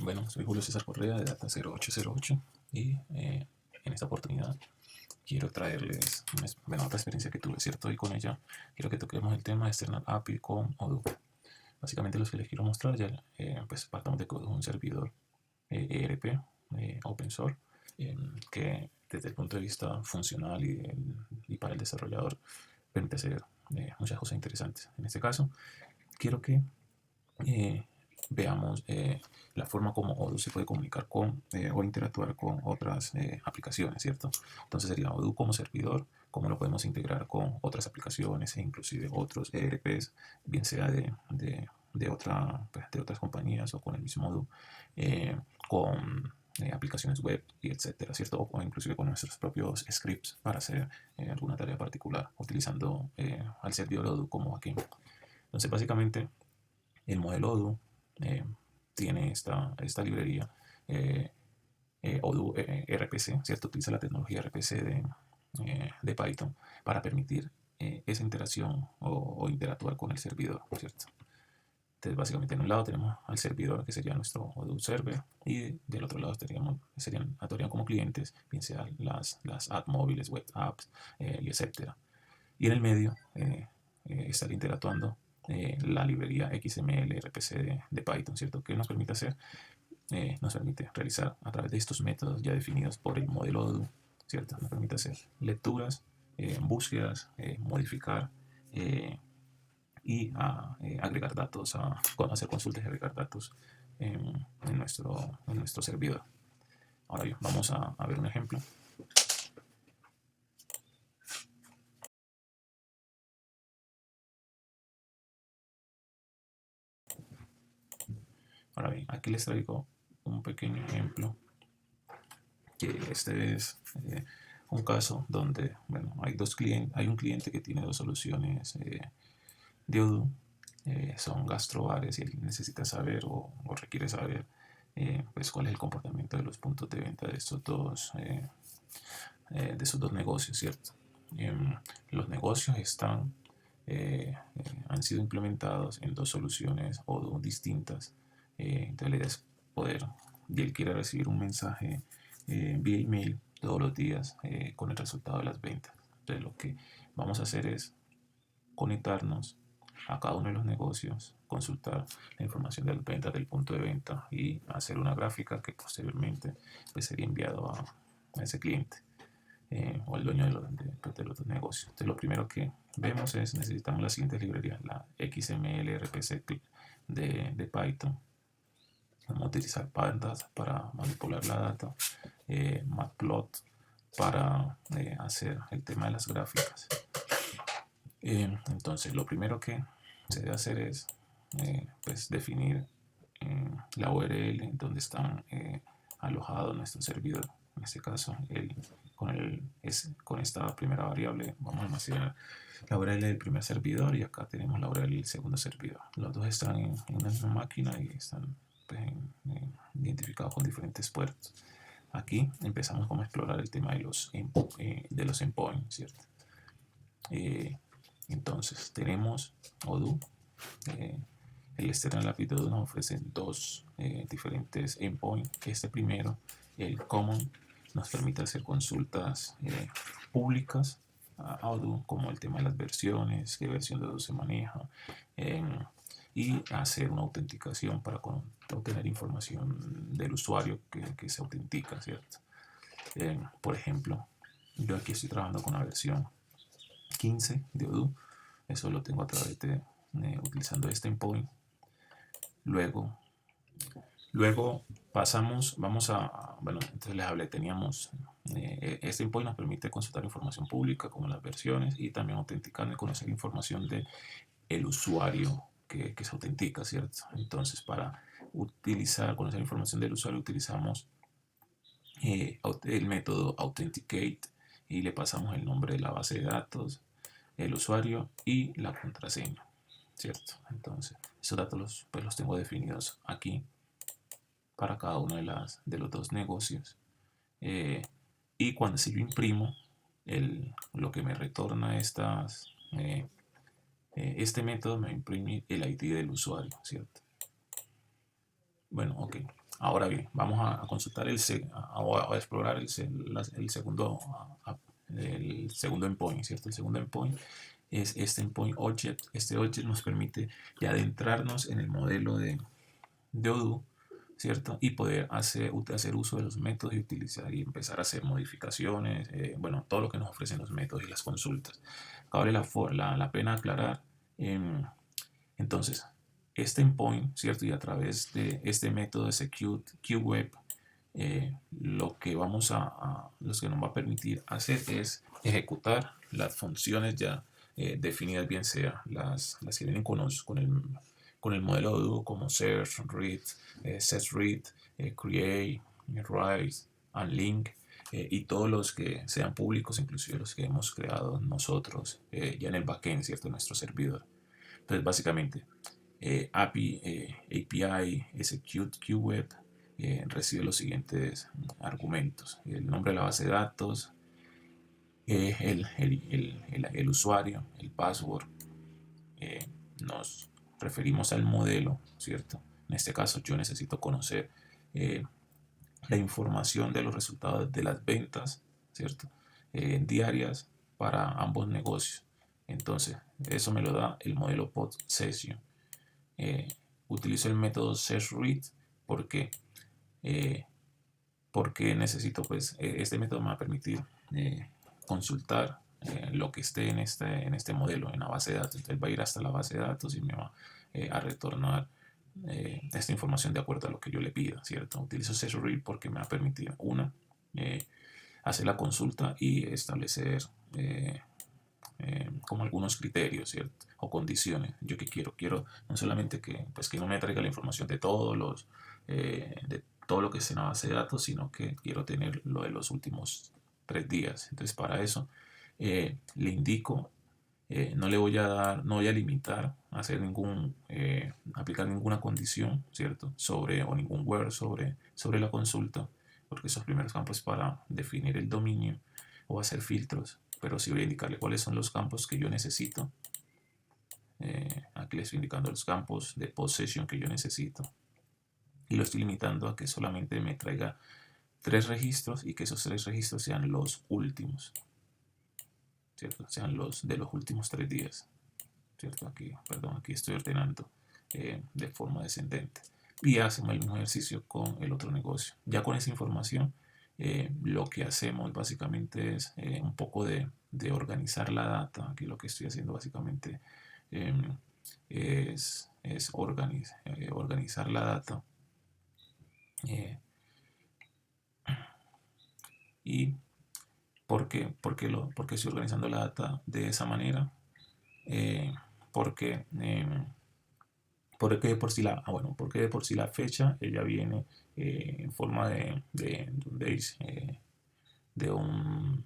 Bueno, soy Julio César Correa de Data 0808 y en esta oportunidad quiero traerles otra experiencia que tuve, ¿cierto? Y con ella quiero que toquemos el tema de External API con Odoo. Básicamente lo que les quiero mostrar ya, pues partamos de que Odoo es un servidor ERP, open source, que desde el punto de vista funcional y para el desarrollador permite hacer muchas cosas interesantes. En este caso, quiero que eh, veamos la forma como Odoo se puede comunicar con o interactuar con otras aplicaciones, ¿cierto? Entonces sería Odoo como servidor, cómo lo podemos integrar con otras aplicaciones e inclusive otros ERPs, bien sea de otras compañías o con el mismo Odoo, con aplicaciones web y etcétera, ¿cierto? O inclusive con nuestros propios scripts para hacer alguna tarea particular, utilizando al servidor Odoo como backend. Entonces, básicamente, el modelo Odoo eh, tiene esta librería Odoo RPC, ¿cierto? Utiliza la tecnología RPC de Python para permitir esa interacción o interactuar con el servidor, ¿cierto? Entonces, básicamente, en un lado tenemos al servidor, que sería nuestro Odoo server, y del otro lado actuarían como clientes, bien sean las apps móviles, web apps, y etcétera. Y en el medio estaría interactuando la librería XML RPC de Python, ¿cierto? ¿Qué nos permite hacer? Nos permite realizar a través de estos métodos ya definidos por el modelo Odoo, ¿cierto? Nos permite hacer lecturas, búsquedas, modificar y agregar datos, hacer consultas y agregar datos en nuestro servidor. Ahora bien, vamos a ver un ejemplo. Ahora bien, aquí les traigo un pequeño ejemplo, que este es un caso donde, bueno, hay un cliente que tiene dos soluciones de Odoo, son gastrobares, y él necesita saber o requiere saber pues cuál es el comportamiento de los puntos de venta de estos dos negocios, ¿cierto? Los negocios han sido implementados en dos soluciones Odoo distintas. Entonces la idea es poder, y él quiere recibir un mensaje vía email todos los días con el resultado de las ventas. Entonces lo que vamos a hacer es conectarnos a cada uno de los negocios, consultar la información de las ventas del punto de venta y hacer una gráfica que posteriormente pues, sería enviado a ese cliente o al dueño de los dos negocios. Entonces lo primero que vemos es necesitamos las siguientes librerías: la XML RPC de Python. Vamos a utilizar pandas para manipular la data, matplot para hacer el tema de las gráficas. Entonces lo primero que se debe hacer es pues definir la URL en donde están alojados nuestro servidor. En este caso, con esta primera variable vamos a almacenar la URL del primer servidor, y acá tenemos la URL del segundo servidor. Los dos están en una misma máquina y están pues, identificados con diferentes puertos. Aquí empezamos como a explorar el tema de los endpoints, ¿cierto? Entonces tenemos Odoo. El External API de Odoo nos ofrece dos diferentes endpoints. Este primero, el Common, nos permite hacer consultas públicas a Odoo, como el tema de las versiones, qué versión de Odoo se maneja, y hacer una autenticación para obtener información del usuario que se autentica, ¿cierto? Por ejemplo, yo aquí estoy trabajando con la versión 15 de Odoo. Eso lo tengo a través de utilizando este endpoint. Luego bueno, entonces les hablé, teníamos este endpoint nos permite consultar información pública como las versiones, y también autenticar y conocer información de el usuario que se autentica, ¿cierto? Entonces, para conocer información del usuario, utilizamos el método authenticate y le pasamos el nombre de la base de datos, el usuario y la contraseña, ¿cierto? Entonces, esos datos los tengo definidos aquí para cada uno de los dos negocios. Y si yo imprimo, lo que me retorna este método me imprime el ID del usuario, ¿cierto? Bueno, ok. Ahora bien, vamos a consultar a explorar el segundo, el segundo endpoint, ¿cierto? El segundo endpoint es este endpoint object. Este object nos permite ya adentrarnos en el modelo de Odoo, ¿cierto? Y poder hacer uso de los métodos y utilizar y empezar a hacer modificaciones, bueno, todo lo que nos ofrecen los métodos y las consultas. Vale la pena aclarar, entonces, este endpoint, ¿cierto? Y a través de este método de execute QWeb, lo que nos va a permitir hacer es ejecutar las funciones ya definidas, bien sea las que vienen con el modelo de Odoo, como search, read, setRead, create, write, unlink, y todos los que sean públicos, inclusive los que hemos creado nosotros ya en el backend, ¿cierto? Nuestro servidor. Entonces, básicamente, API execute QWeb recibe los siguientes argumentos: el nombre de la base de datos, el usuario, el password. Nos referimos al modelo, ¿cierto? En este caso, yo necesito conocer la información de los resultados de las ventas, ¿cierto? Diarias para ambos negocios. Entonces, eso me lo da el modelo PostSession. Utilizo el método setRead porque necesito, pues, este método me va a permitir consultar lo que esté en este modelo, en la base de datos. Entonces va a ir hasta la base de datos y me va a retornar esta información de acuerdo a lo que yo le pida, ¿cierto? Utilizo setRead porque me va a permitir, hacer la consulta y establecer como algunos criterios, ¿cierto? O condiciones. Yo que quiero no solamente que no me traiga la información de de todo lo que es en la base de datos, sino que quiero tener lo de los últimos 3 días. Entonces, para eso le indico, no voy a limitar a hacer aplicar ninguna condición, ¿cierto? O ningún where sobre la consulta, porque esos primeros campos para definir el dominio o hacer filtros, pero sí voy a indicarle cuáles son los campos que yo necesito. Aquí le estoy indicando los campos de PostSession que yo necesito y lo estoy limitando a que solamente me traiga 3 registros y que esos 3 registros sean los últimos, ¿cierto? Sean los de los últimos 3 días, ¿cierto? Aquí estoy ordenando de forma descendente y hacemos el mismo ejercicio con el otro negocio. Ya con esa información, lo que hacemos básicamente es un poco de organizar la data. Aquí lo que estoy haciendo básicamente es organizar la data. ¿Y por qué estoy organizando la data de esa manera? Eh, porque, porque por si porque de por si la fecha ella viene en forma de un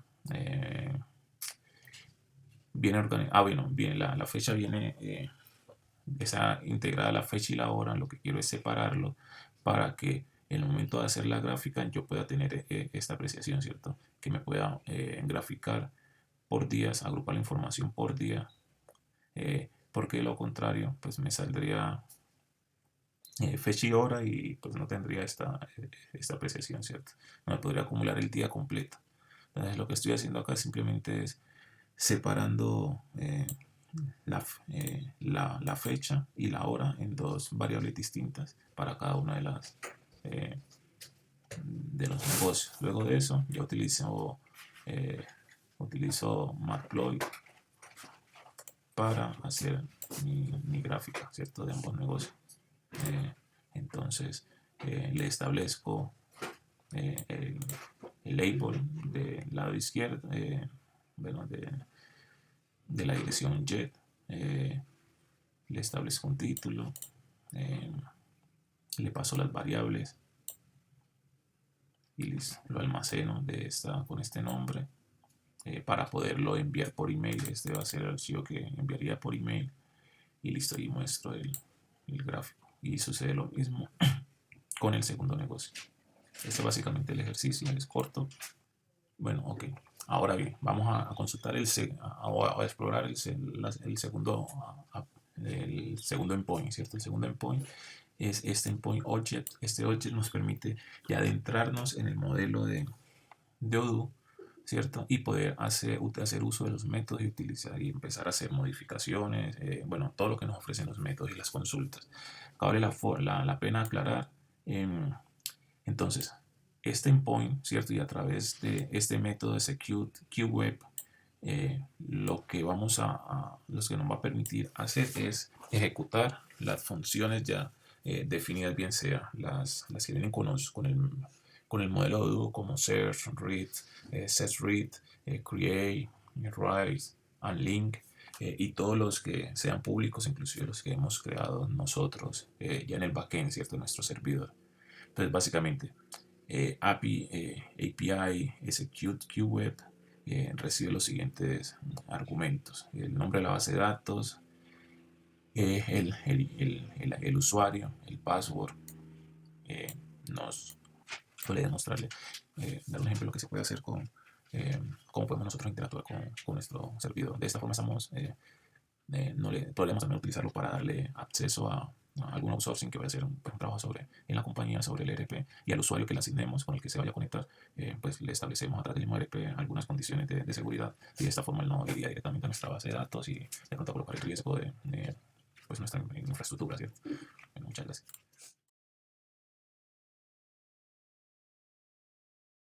viene organizada. Bien, la fecha viene esa integrada la fecha y la hora. Lo que quiero es separarlo para que en el momento de hacer la gráfica yo pueda tener esta apreciación, ¿cierto? Que me pueda graficar por días, agrupar la información por día, porque de lo contrario pues me saldría fecha y hora y pues no tendría esta apreciación, ¿cierto? No me podría acumular el día completo. Entonces lo que estoy haciendo acá simplemente es separando la fecha y la hora en 2 variables distintas para cada una de los negocios. Luego de eso yo utilizo Matplotlib para hacer mi gráfica, ¿cierto? De ambos negocios. Entonces le establezco el label del lado izquierdo, bueno, de la dirección jet. Le establezco un título, le paso las variables y lo almaceno con este nombre para poderlo enviar por email. Este va a ser el archivo que enviaría por email y listo, y muestro el gráfico. Y sucede lo mismo con el segundo negocio. Este es básicamente el ejercicio, es corto. Bueno, ok. Ahora bien, vamos a consultar a explorar el segundo endpoint, ¿cierto? El segundo endpoint es este endpoint object. Este object nos permite ya adentrarnos en el modelo de Odoo, ¿cierto? Y poder hacer uso de los métodos y utilizar y empezar a hacer modificaciones, bueno, todo lo que nos ofrecen los métodos y las consultas. Vale la pena aclarar, entonces, este endpoint, ¿cierto? Y a través de este método execute QWeb, lo que nos va a permitir hacer es ejecutar las funciones ya definidas, bien sea las que vienen con el modelo de Odoo, como search, read, set read, create, write, unlink, y todos los que sean públicos, inclusive los que hemos creado nosotros ya en el backend, ¿cierto? Nuestro servidor. Entonces, básicamente, API execute QWeb recibe los siguientes argumentos: el nombre de la base de datos, el usuario, el password. Nos puede demostrarle, dar un ejemplo de lo que se puede hacer con cómo podemos nosotros interactuar con nuestro servidor. De esta forma podríamos también utilizarlo para darle acceso a algún outsourcing que vaya a hacer un trabajo en la compañía sobre el ERP, y al usuario que le asignemos con el que se vaya a conectar, pues le establecemos a través del mismo ERP algunas condiciones de seguridad, y de esta forma él no iría directamente a nuestra base de datos y de pronto colocar el riesgo de pues nuestra infraestructura, ¿cierto? Bueno, muchas gracias.